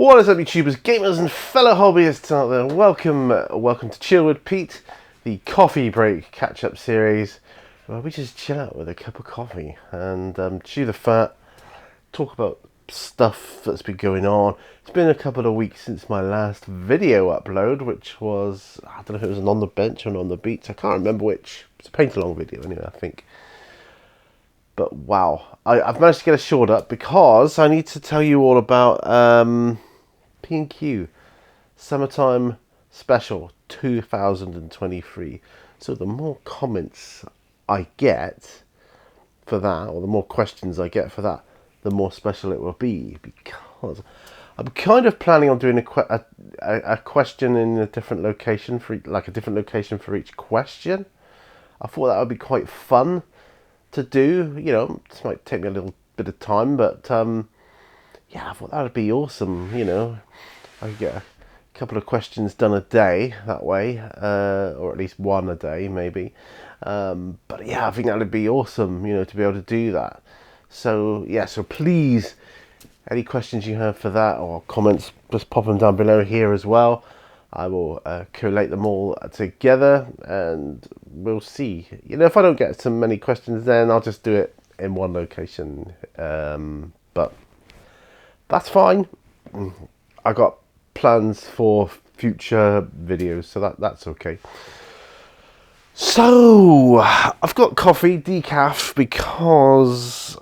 What is up, YouTubers, gamers, and fellow hobbyists out there? Welcome to Chill with Pete, the coffee break catch-up series, where we just chill out with a cup of coffee and chew the fat, talk about stuff that's been going on. It's been a couple of weeks since my last video upload, which was, I don't know if it was an on the bench or on the beach. I can't remember which. It's a paint-along video anyway, I think. But wow, I've managed to get a short up because I need to tell you all about P&Q Summertime Special 2023. So the more comments I get for that, or the more questions I get for that, the more special it will be, because I'm kind of planning on doing a question in a different location for a different location for each question. I thought that would be quite fun to do. You know, this might take me a little bit of time, but yeah, I thought that would be awesome. You know, I could get a couple of questions done a day that way, or at least one a day maybe. But yeah, I think that would be awesome, you know, to be able to do that. So yeah, so please, any questions you have for that or comments, just pop them down below here as well. I will collate them all together and we'll see. You know, if I don't get so many questions, then I'll just do it in one location. But that's fine. I got plans for future videos, so that's okay. So I've got coffee decaf because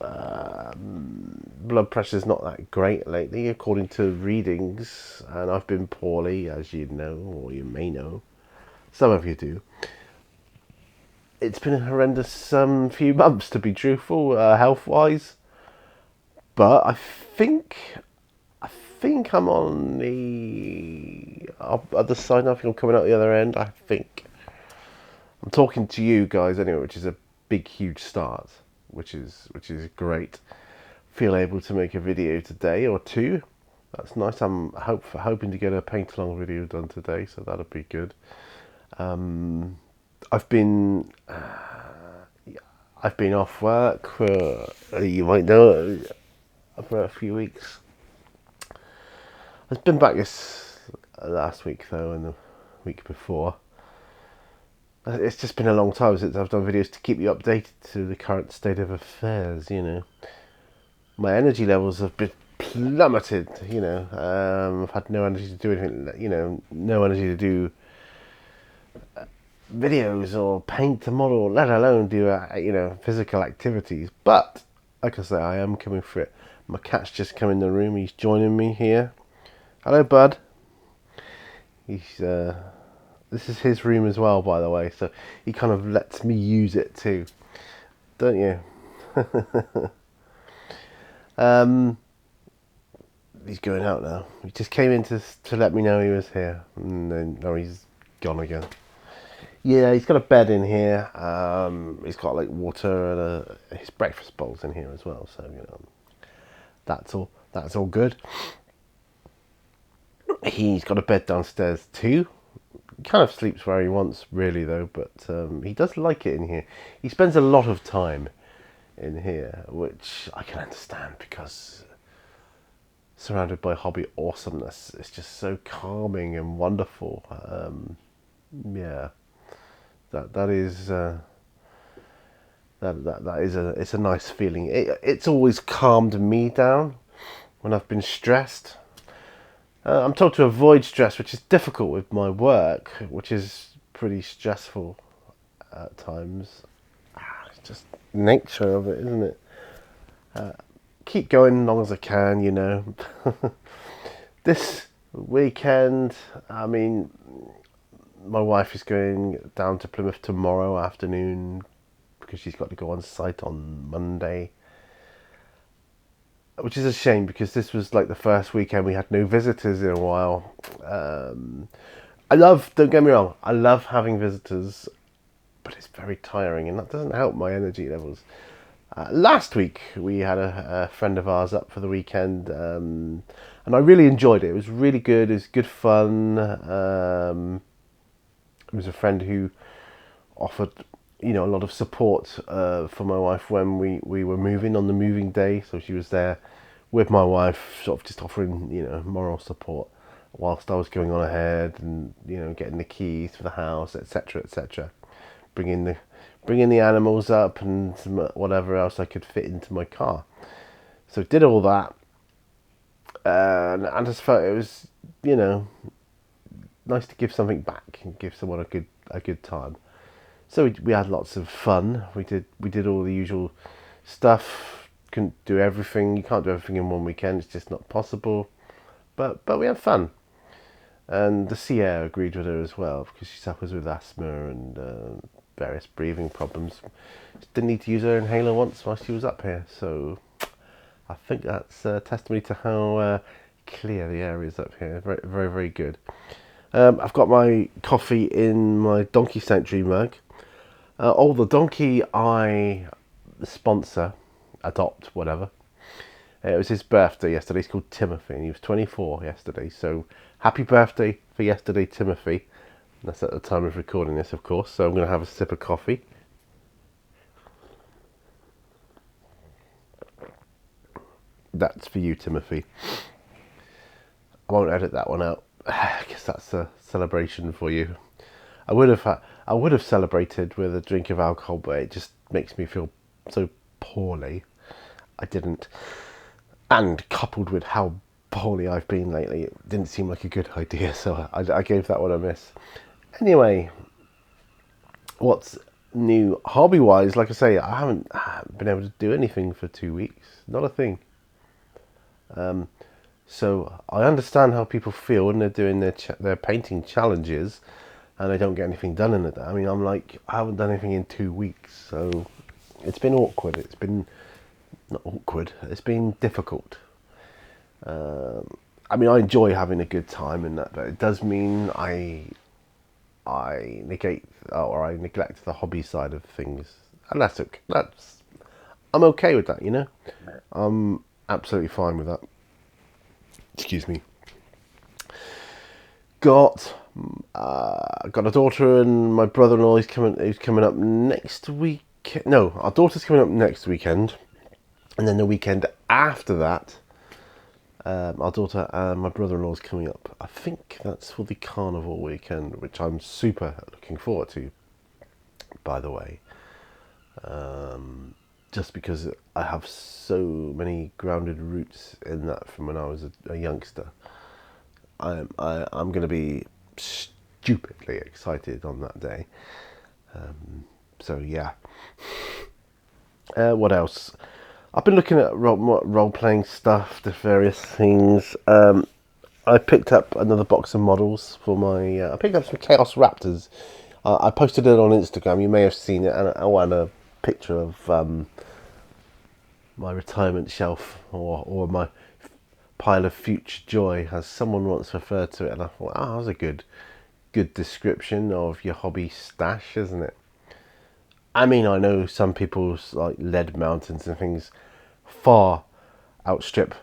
blood pressure is not that great lately, according to readings, and I've been poorly, as you know, or you may know. Some of you do. It's been a horrendous few months, to be truthful, health-wise. But I think I'm on the other side now. I think I'm coming out the other end. I think I'm talking to you guys anyway, which is a big, huge start, which is great. Feel able to make a video today or two. That's nice. I'm hoping to get a paint along video done today, so that'll be good. I've been off work for, you might know, for a few weeks. I've been back this last week though, and the week before. It's just been a long time since I've done videos to keep you updated to the current state of affairs, you know. My energy levels have been plummeted, you know. I've had no energy to do anything, you know, no energy to do videos or paint a model, let alone do, you know, physical activities. But, like I say, I am coming through it. My cat's just come in the room, he's joining me here. Hello, bud. He's, this is his room as well, by the way, so he kind of lets me use it too. Don't you? He's going out now. He just came in to let me know he was here, and then now he's gone again. Yeah, he's got a bed in here. He's got like water and his breakfast bowls in here as well. So you know, that's all good. He's got a bed downstairs too. He kind of sleeps where he wants, really, though. But he does like it in here. He spends a lot of time in here, which I can understand because surrounded by hobby awesomeness, it's just so calming and wonderful. Yeah, that is it's a nice feeling. It's always calmed me down when I've been stressed. I'm told to avoid stress, which is difficult with my work, which is pretty stressful at times. It's just nature of it, isn't it? Keep going as long as I can, you know. This weekend, I mean, my wife is going down to Plymouth tomorrow afternoon because she's got to go on site on Monday. Which is a shame because this was like the first weekend we had no visitors in a while. Don't get me wrong, I love having visitors, but it's very tiring and that doesn't help my energy levels. Last week we had a friend of ours up for the weekend, and I really enjoyed it. It was really good. It was good fun. It was a friend who offered, you know, a lot of support for my wife when we were moving on the moving day. So she was there with my wife, sort of just offering, moral support whilst I was going on ahead and, getting the keys for the house, etc., etc. Bringing the animals up and whatever else I could fit into my car. So did all that, and I just felt it was, nice to give something back and give someone a good time. So we had lots of fun. We did all the usual stuff. Couldn't do everything. You can't do everything in one weekend. It's just not possible. But we had fun. And the sea air agreed with her as well, because she suffers with asthma and various breathing problems. She didn't need to use her inhaler once while she was up here. So I think that's a testimony to how clear the air is up here. Very, very, very good. I've got my coffee in my Donkey Sanctuary mug. The donkey I sponsor, adopt, whatever. It was his birthday yesterday. He's called Timothy, and he was 24 yesterday. So happy birthday for yesterday, Timothy. That's at the time of recording this, of course. So I'm going to have a sip of coffee. That's for you, Timothy. I won't edit that one out. I guess that's a celebration for you. I would have celebrated with a drink of alcohol, but it just makes me feel so poorly. I didn't. And coupled with how poorly I've been lately, it didn't seem like a good idea, so I gave that one a miss. Anyway, what's new hobby-wise? Like I say, I haven't been able to do anything for 2 weeks. Not a thing. So I understand how people feel when they're doing their painting challenges and they don't get anything done in a day. I mean, I'm like, I haven't done anything in 2 weeks, so it's been awkward. It's been not awkward. It's been difficult. I mean, I enjoy having a good time and that, but it does mean I neglect the hobby side of things, and that's okay. I'm okay with that. I'm absolutely fine with that. Excuse me. Got a daughter, and my brother-in-law is coming up next week. No, our daughter's coming up next weekend, and then the weekend after that, our daughter and my brother-in-law is coming up. I think that's for the carnival weekend, which I'm super looking forward to, by the way. Just because I have so many grounded roots in that from when I was a youngster. I'm going to be stupidly excited on that day. So yeah. What else? I've been looking at role-playing stuff, the various things. I picked up another box of models for my... I picked up some Chaos Raptors. I posted it on Instagram. You may have seen it. And I want a picture of my retirement shelf or my pile of future joy, as someone once referred to it. And I thought, that was a good description of your hobby stash, isn't it? I mean, I know some people's like lead mountains and things far outstrip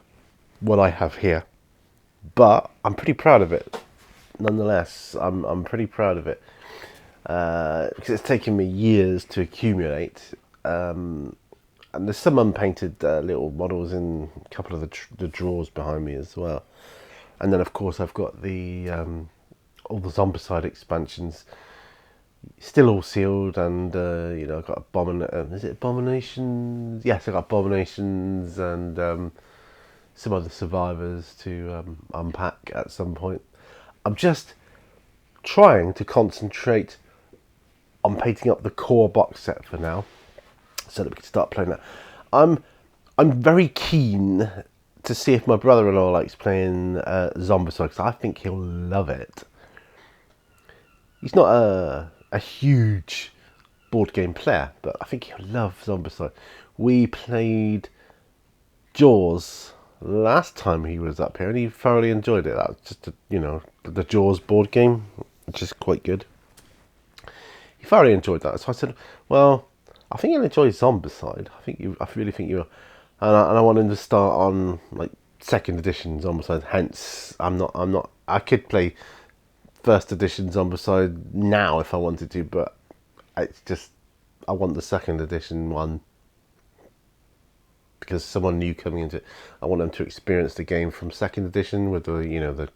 what I have here, but I'm pretty proud of it. Nonetheless, I'm pretty proud of it because it's taken me years to accumulate. And there's some unpainted little models in a couple of the drawers behind me as well. And then, of course, I've got the all the Zombicide expansions still all sealed, and I've got is it Abominations? Yes, I've got Abominations and some other survivors to unpack at some point. I'm just trying to concentrate on painting up the core box set for now, so that we can start playing that. I'm very keen to see if my brother-in-law likes playing Zombicide, because I think he'll love it. He's not a huge board game player, but I think he'll love Zombicide. We played Jaws last time he was up here, and he thoroughly enjoyed it. That was just the Jaws board game, which is quite good. He thoroughly enjoyed that, so I said, well, I think you'll enjoy Zombicide. I really think you will. And I want him to start on like 2nd edition Zombicide. Hence, I could play 1st edition Zombicide now if I wanted to, but it's just I want the 2nd edition one because someone new coming into it, I want them to experience the game from second edition with the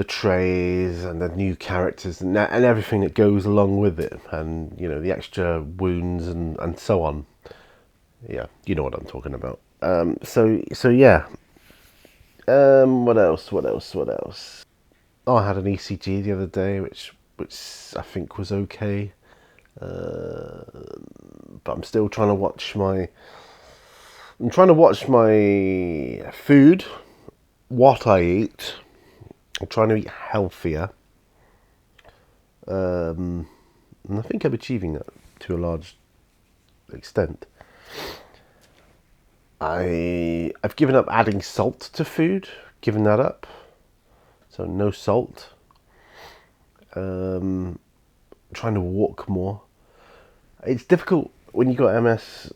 trays and the new characters and everything that goes along with it, and the extra wounds and so on. Yeah, you know what I'm talking about. So yeah. What else? What else? What else? Oh, I had an ECG the other day, which I think was okay. But I'm still trying to watch my. I'm trying to watch my food, what I eat. I'm trying to eat healthier. And I think I'm achieving that to a large extent. I've given up adding salt to food. Given that up. So no salt. Trying to walk more. It's difficult when you got MS.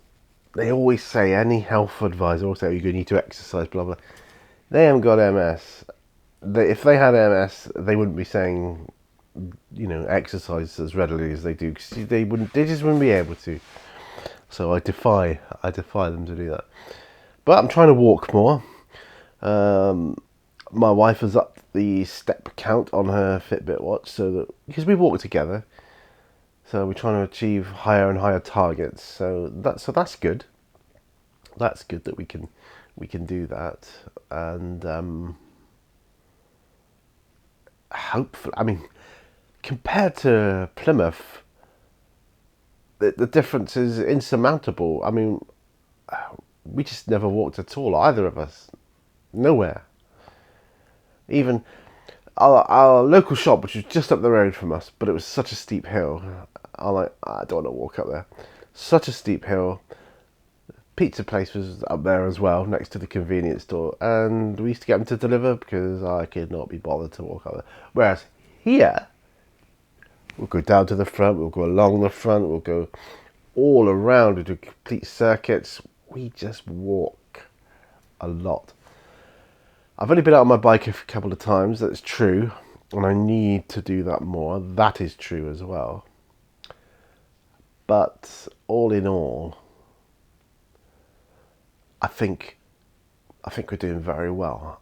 They always say, any health advisor always say, you need to exercise, blah blah. They haven't got MS. If they had MS, they wouldn't be saying, exercise as readily as they do, because they just wouldn't be able to. So I defy them to do that. But I'm trying to walk more. My wife has upped the step count on her Fitbit watch, because we walk together, so we're trying to achieve higher and higher targets. So that's good. That's good that we can do that, and hopefully, I mean, compared to Plymouth, the difference is insurmountable. I mean, we just never walked at all, either of us, nowhere. Even our local shop, which was just up the road from us, but it was such a steep hill. I'm like, I don't want to walk up there. Such a steep hill. Pizza place was up there as well, next to the convenience store, and we used to get them to deliver because I could not be bothered to walk up there. Whereas here, we'll go down to the front, we'll go along the front, we'll go all around, we'll do complete circuits. We just walk a lot. I've only been out on my bike a couple of times, that's true, and I need to do that more. That is true as well. But all in all, I think we're doing very well.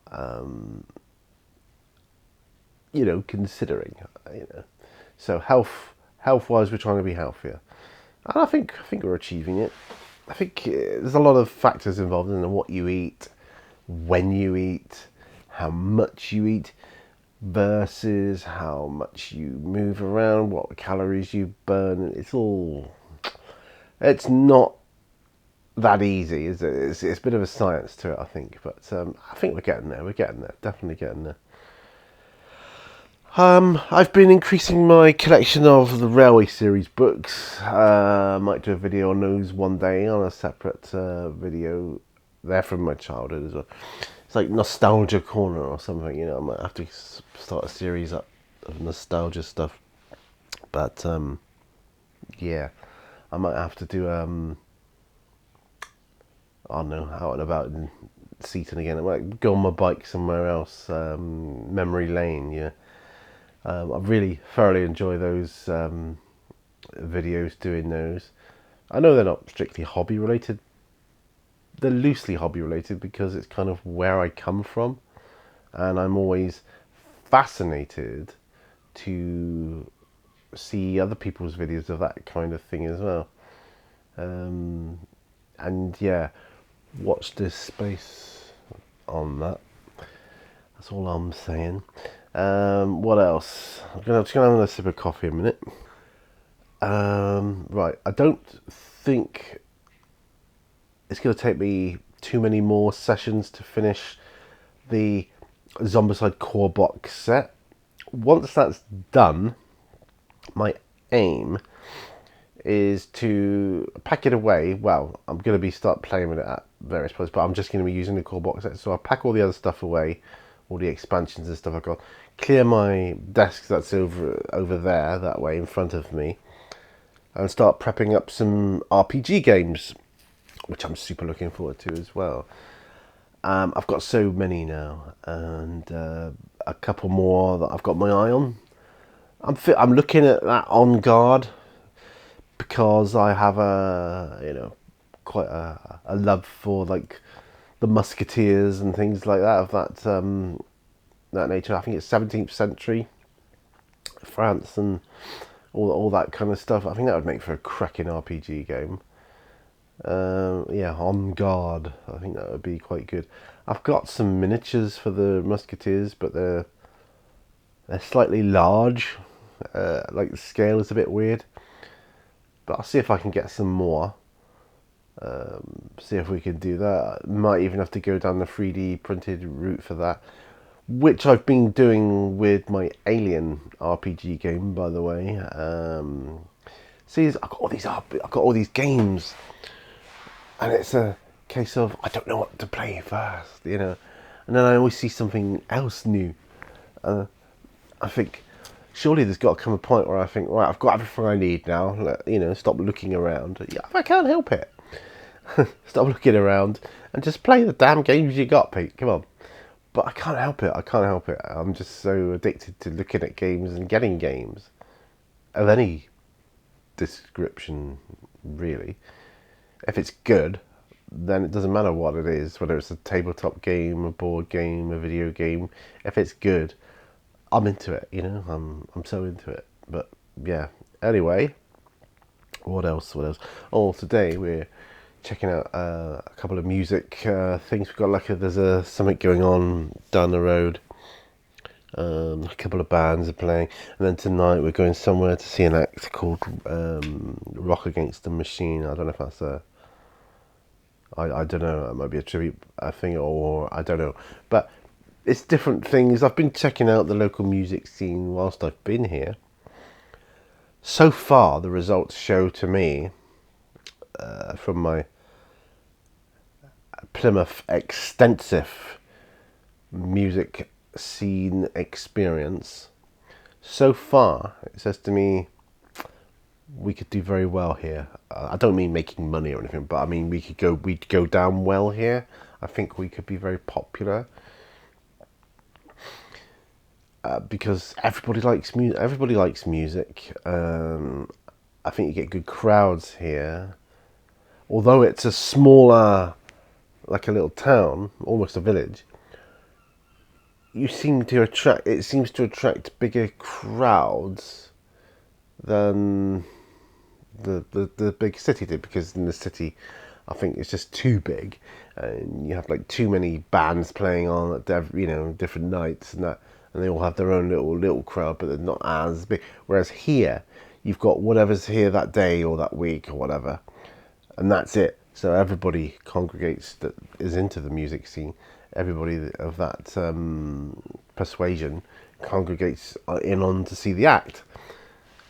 Considering, so health-wise, we're trying to be healthier, and I think we're achieving it. I think there's a lot of factors involved in what you eat, when you eat, how much you eat, versus how much you move around, what calories you burn. It's not that easy, is it? It's a bit of a science to it, I think. But I think we're getting there. Definitely getting there. I've been increasing my collection of the Railway Series books. I might do a video on those one day on a separate video. They're from my childhood as well. It's like Nostalgia Corner or something, I might have to start a series up of nostalgia stuff. But, yeah, I might have to do, I don't know, out and about in Seaton again. I might go on my bike somewhere else, memory lane, yeah. I really thoroughly enjoy those videos, doing those. I know they're not strictly hobby related. They're loosely hobby related because it's kind of where I come from, and I'm always fascinated to see other people's videos of that kind of thing as well. And yeah, watch this space on that. That's all I'm saying. What else? I'm just gonna have a sip of coffee a minute. Right, I don't think it's going to take me too many more sessions to finish the Zombicide core box set. Once that's done, my aim is to pack it away. Well, I'm going to start playing with it at various points, but I'm just going to be using the core box set. So I'll pack all the other stuff away, all the expansions and stuff I've got. Clear my desk that's over there, that way, in front of me, and start prepping up some RPG games, which I'm super looking forward to as well. I've got so many now, and a couple more that I've got my eye on. I'm looking at that On Guard because I have quite a love for like the musketeers and things like that of that nature. I think it's 17th century France and all that kind of stuff. I think that would make for a cracking RPG game. Yeah, On Guard. I think that would be quite good. I've got some miniatures for the musketeers, but they're slightly large. Like the scale is a bit weird. But I'll see if I can get some more. See if we can do that. Might even have to go down the 3D printed route for that, which I've been doing with my Alien RPG game, by the way. See, I've got all these games, and it's a case of I don't know what to play first, you know, and then I always see something else new. I think surely there's got to come a point where I think, right, I've got everything I need now. You know, stop looking around. Yeah, I can't help it. Stop looking around and just play the damn games you got, Pete. Come on. But I can't help it. I can't help it. I'm just so addicted to looking at games and getting games of any description, really. If it's good, then it doesn't matter what it is, whether it's a tabletop game, a board game, a video game. If it's good, I'm into it. You know, I'm so into it. But yeah. Anyway, what else? Oh, today we're checking out a couple of music things. We've got there's something going on down the road. A couple of bands are playing, and then tonight we're going somewhere to see an act called Rock Against the Machine. I don't know if that's I don't know. It might be a tribute thing, or I don't know. But it's different things. I've been checking out the local music scene whilst I've been here. So far, the results show to me from my Plymouth extensive music scene experience. So far, it says to me we could do very well here. I don't mean making money or anything, but I mean we'd go down well here. I think we could be very popular because everybody likes music. Everybody likes music. I think you get good crowds here. Although it's a smaller, like a little town, almost a village, it seems to attract bigger crowds than the big city did, because in the city I think it's just too big, and you have like too many bands playing on at different nights and that, and they all have their own little crowd, but they're not as big. Whereas here, you've got whatever's here that day or that week or whatever, and that's it. So everybody congregates that is into the music scene. Everybody of that persuasion congregates in on to see the act.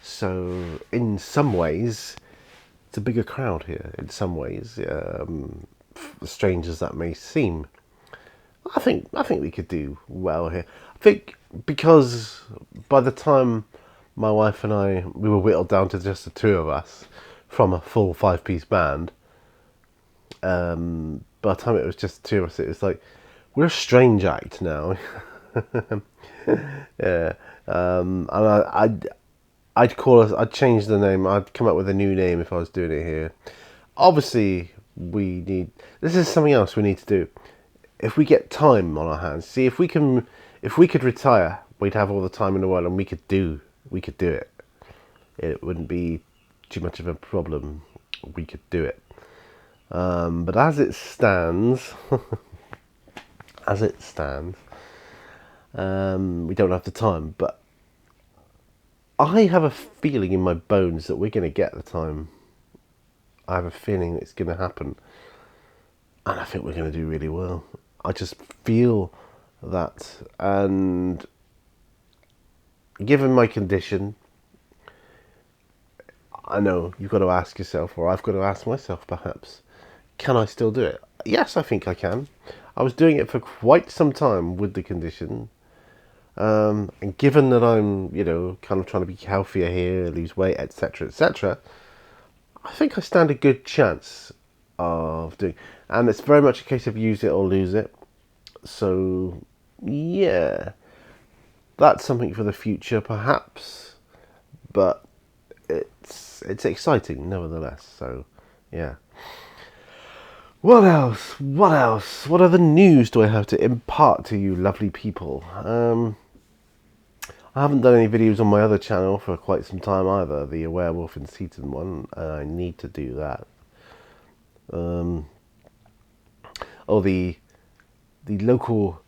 So in some ways, it's a bigger crowd here. In some ways, strange as that may seem, I think we could do well here. I think because by the time my wife and we were whittled down to just the two of us from a full 5-piece band. By the time it was just the two of us, it was like, we're a strange act now. Yeah. And I'd change the name. I'd come up with a new name if I was doing it here. Obviously, this is something else we need to do. If we get time on our hands, see if we could retire, we'd have all the time in the world, and we could do it. It wouldn't be too much of a problem. We could do it. But as it stands, we don't have the time. But I have a feeling in my bones that we're going to get the time. I have a feeling it's going to happen. And I think we're going to do really well. I just feel that. And given my condition, I know you've got to ask yourself, or I've got to ask myself perhaps, can I still do it? Yes, I think I can. I was doing it for quite some time with the condition. And given that I'm, kind of trying to be healthier here, lose weight, etc., etc., I think I stand a good chance of doing. And it's very much a case of use it or lose it. So, yeah, that's something for the future, perhaps. But it's exciting, nevertheless. So, yeah. What else? What else? What other news do I have to impart to you lovely people? I haven't done any videos on my other channel for quite some time either, the Werewolf in Seaton one, and I need to do that. Oh, the local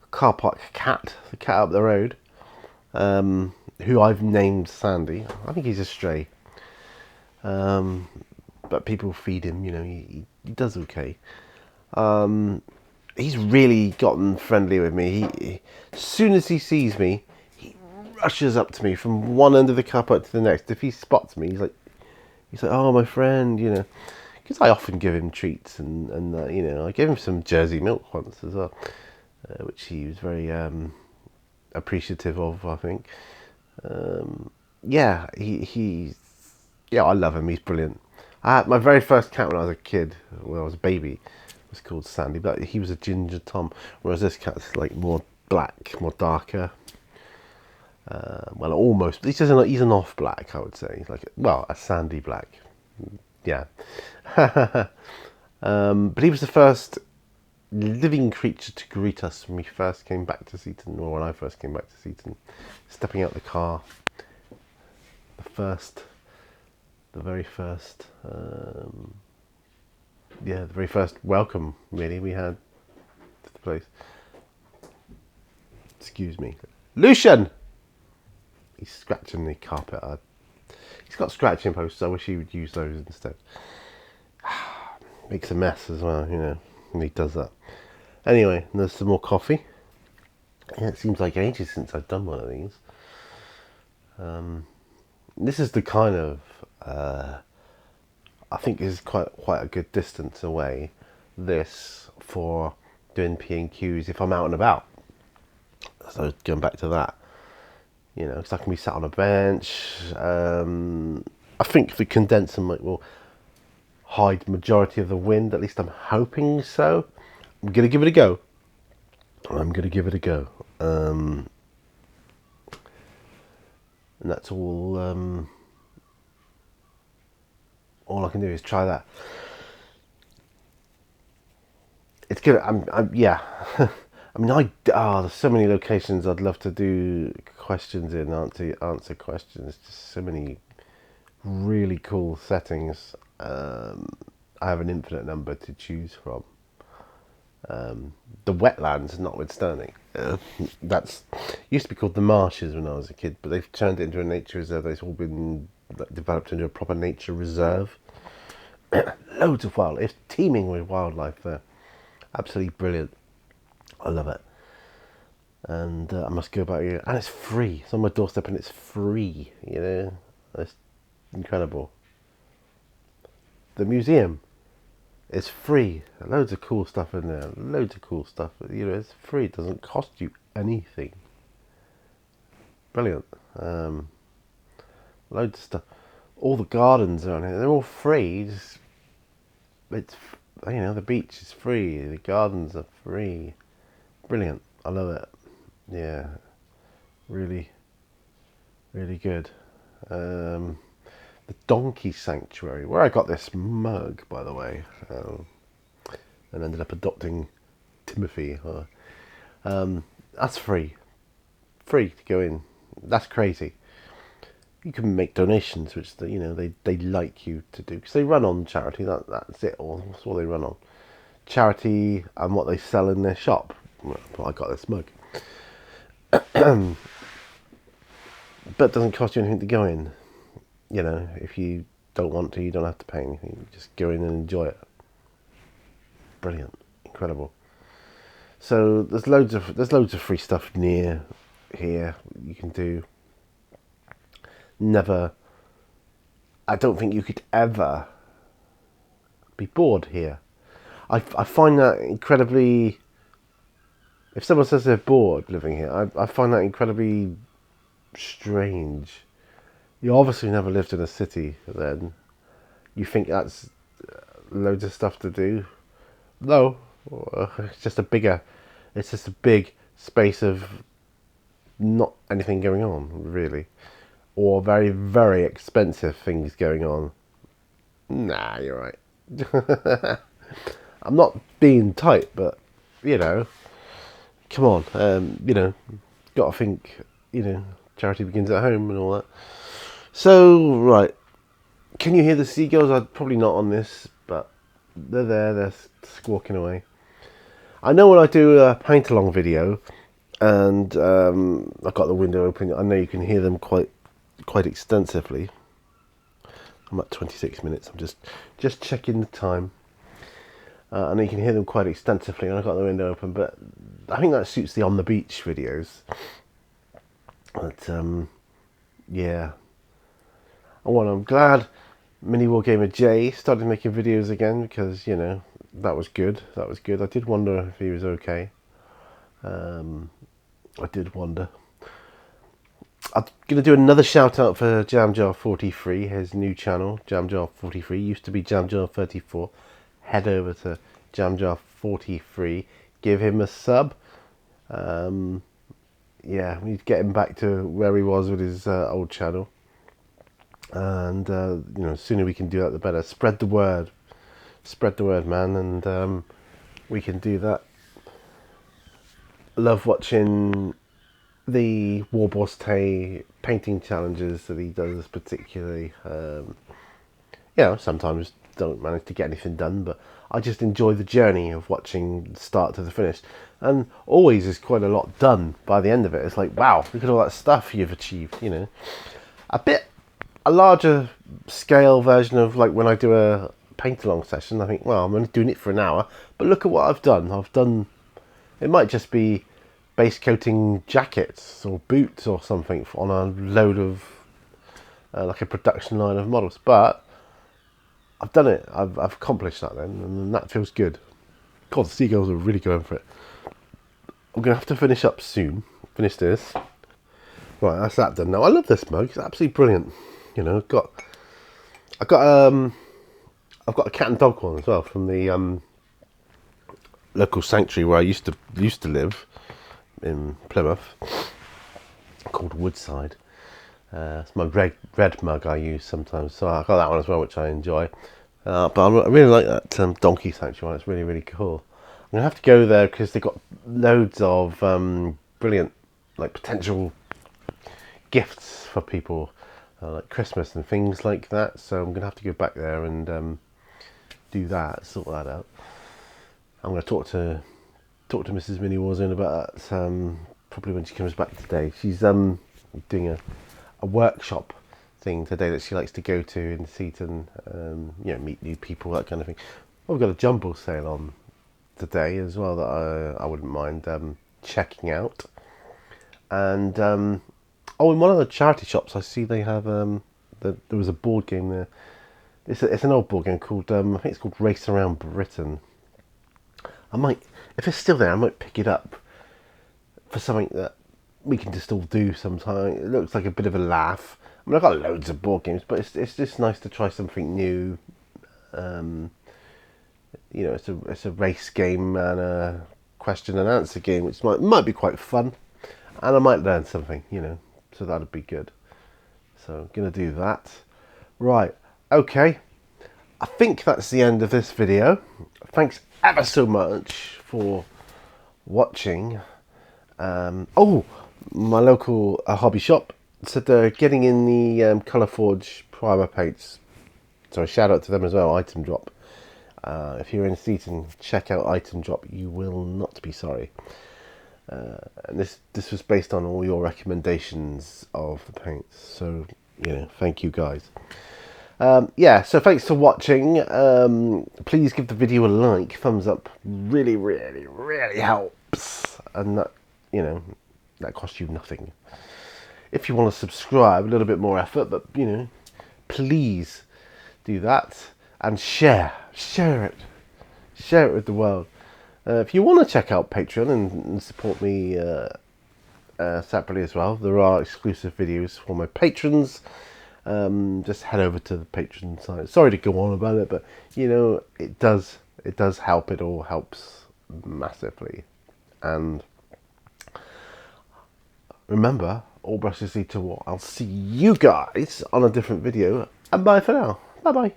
car park cat, the cat up the road, who I've named Sandy. I think he's a stray. But people feed him, you know, he does okay. He's really gotten friendly with me. He as soon as he sees me, he rushes up to me from one end of the car park to the next. If he spots me, he's like, oh, my friend, you know, because I often give him treats and you know, I gave him some Jersey milk once as well, which he was very appreciative of, I think. Yeah, yeah, I love him. He's brilliant. I had my very first cat when I was a kid, when I was a baby, was called Sandy, but he was a ginger Tom, whereas this cat's like more black, more darker. Well, almost. He's an off black, I would say. He's like, well, a sandy black. Yeah. But he was the first living creature to greet us when we first came back to Seaton, or when I first came back to Seaton, stepping out the car. The very first welcome, really, we had to the place. Excuse me. Lucian! He's scratching the carpet. He's got scratching posts. I wish he would use those instead. Makes a mess as well, you know, when he does that. Anyway, there's some more coffee. Yeah, it seems like ages since I've done one of these. This is the kind of, I think this is quite a good distance away, this, for doing P&Qs if I'm out and about. So going back to that, you know, because I can be sat on a bench. I think the condenser mic will hide the majority of the wind, at least I'm hoping so. I'm going to give it a go. And that's all I can do is try that. It's good. Yeah. I mean, there's so many locations I'd love to do questions in, answer questions. Just so many really cool settings. I have an infinite number to choose from. The wetlands, notwithstanding, that's used to be called the marshes when I was a kid, but they've turned it into a nature reserve. It's all been developed into a proper nature reserve. Loads of wildlife. It's teeming with wildlife there. Absolutely brilliant. I love it. And I must go back here. And it's free. It's on my doorstep and it's free. You know, it's incredible. The museum is free. Loads of cool stuff in there. Loads of cool stuff. You know, it's free. It doesn't cost you anything. Brilliant. Loads of stuff. All the gardens around here, they're all free. It's, you know, the beach is free. The gardens are free. Brilliant. I love it. Yeah. Really, really good. The Donkey Sanctuary, where I got this mug, by the way, and ended up adopting Timothy. That's free. Free to go in. That's crazy. You can make donations, which you know they like you to do, because they run on charity. That's it. That's all they run on. Charity and what they sell in their shop. Well, I got this mug. But it doesn't cost you anything to go in. You know, if you don't want to, you don't have to pay anything. You just go in and enjoy it. Brilliant. Incredible. So there's loads of free stuff near here you can do. I don't think you could ever be bored here. I find that incredibly, if someone says they're bored living here, I find that incredibly strange. You obviously never lived in a city then. You think that's loads of stuff to do. No, it's just a big space of not anything going on, really. Or very, very expensive things going on. Nah, you're right. I'm not being tight, but you know, come on, you know, got to think, you know, charity begins at home and all that. So right, can you hear the seagulls? I'd probably not on this, but they're there. They're squawking away. I know when I do a paint along video, and I've got the window open, I know you can hear them quite extensively. I'm at 26 minutes. I'm just checking the time. I know you can hear them quite extensively, and I've got the window open. But I think that suits the on the beach videos. But yeah. Well, I'm glad Mini Wargamer J started making videos again, because you know that was good. That was good. I did wonder if he was okay. I did wonder. I'm going to do another shout out for Jamjar43, his new channel, Jamjar43. Used to be Jamjar34. Head over to Jamjar43. Give him a sub. Yeah, we need to get him back to where he was with his old channel. And, you know, the sooner we can do that, the better. Spread the word. Spread the word, man. And we can do that. Love watching the Warboss Tay painting challenges that he does, particularly. You know, sometimes don't manage to get anything done, but I just enjoy the journey of watching start to the finish. And always is quite a lot done by the end of it. It's like, wow, look at all that stuff you've achieved, you know. A larger scale version of like when I do a paint along session, I think, well, I'm only doing it for an hour, but look at what I've done. It might just be base coating jackets or boots or something on a load of like a production line of models, but I've done it. I've accomplished that then, and that feels good. God, the seagulls are really going for it. I'm gonna have to finish up soon. Finish this. Right, that's that done. Now I love this mug. It's absolutely brilliant. You know, I've got a cat and dog one as well from the local sanctuary where I used to live in Plymouth, called Woodside. It's my red mug I use sometimes, so I got that one as well, which I enjoy. But I really like that donkey sanctuary one. It's really, really cool. I'm gonna have to go there because they've got loads of brilliant, like, potential gifts for people, like Christmas and things like that. So I'm gonna have to go back there and do that, sort that out. I'm gonna talk to Mrs. Mini Warzone about that probably when she comes back today. She's doing a workshop thing today that she likes to go to in Seaton, you know, meet new people, that kind of thing. Well, we've got a jumble sale on today as well that I wouldn't mind checking out. And oh, in one of the charity shops, I see they have there was a board game there. It's an old board game called I think it's called Race Around Britain. I might, if it's still there, I might pick it up for something that we can just all do sometime. It looks like a bit of a laugh. I mean, I've got loads of board games, but it's just nice to try something new. You know, it's a race game and a question and answer game, which might be quite fun, and I might learn something, you know, so that'd be good. So I'm gonna do that. Right, okay. I think that's the end of this video. Thanks ever so much for watching. Oh, my local hobby shop said they're getting in the Colourforge primer paints. So a shout out to them as well, Item Drop. If you're in Seaton, check out Item Drop. You will not be sorry. And this was based on all your recommendations of the paints. So, you know, thank you guys. Yeah, so thanks for watching. Please give the video a like. Thumbs up really, really, really helps. And that, you know, that costs you nothing. If you want to subscribe, a little bit more effort, but, you know, please do that. And share it with the world. If you want to check out Patreon and support me separately as well, there are exclusive videos for my patrons. Just head over to the Patreon site. Sorry to go on about it, but you know, it does help. It all helps massively. And remember, all brushes lead to war. I'll see you guys on a different video, and bye for now. Bye bye.